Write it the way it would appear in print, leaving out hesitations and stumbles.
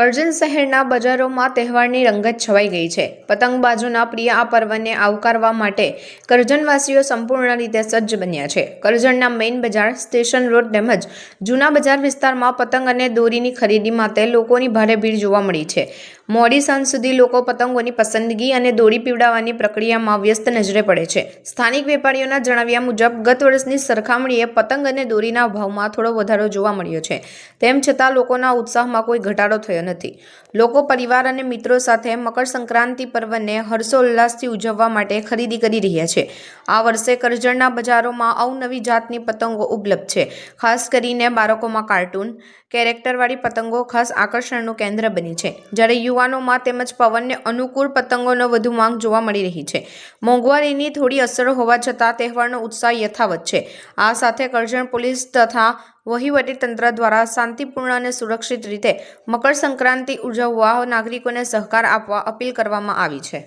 કરજણ શહેરના બજારોમાં તહેવારની રંગત છવાઈ ગઈ છે। પતંગબાજોના પ્રિય આ પર્વને આવકારવા માટે કરજણવાસીઓ સંપૂર્ણ રીતે સજ્જ બન્યા છે। કરજણના મેઇન બજાર, સ્ટેશન રોડ તેમજ જૂના બજાર વિસ્તારમાં પતંગ અને દોરીની ખરીદી માટે લોકોની ભારે ભીડ જોવા મળી છે। મોડી સાંજ સુધી લોકો પતંગોની પસંદગી અને દોરી પીવડાવવાની પ્રક્રિયામાં વ્યસ્ત નજરે પડે છે। સ્થાનિક વેપારીઓના જણાવ્યા મુજબ ગત વર્ષની સરખામણીએ પતંગ અને દોરીના ભાવમાં થોડો વધારો જોવા મળ્યો છે। તેમ છતાં લોકોના ઉત્સાહમાં કોઈ ઘટાડો થયો નથી। લોકો પરિવાર અને મિત્રો સાથે મકર સંક્રાંતિ પર્વને હર્ષોલ્લાસથી ઉજવવા માટે ખરીદી કરી રહ્યા છે। આ વર્ષે કરજણના બજારોમાં અવનવી જાતની પતંગો ઉપલબ્ધ છે। ખાસ કરીને બાળકોમાં કાર્ટૂન કેરેક્ટરવાળી પતંગો ખાસ આકર્ષણનું કેન્દ્ર બની છે, જ્યારે યુવાનોમાં તેમજ પવનને અનુકૂળ પતંગોનો વધુ માંગ જોવા મળી રહી છે। મોંઘવારીની થોડી અસર હોવા છતાં તહેવારનો ઉત્સાહ યથાવત છે। આ સાથે કરજણ પોલીસ તથા વહીવટી તંત્ર દ્વારા શાંતિપૂર્ણ અને સુરક્ષિત રીતે મકર સંક્રાંતિ ઉજવવા નાગરિકોને સહકાર આપવા અપીલ કરવામાં આવી છે।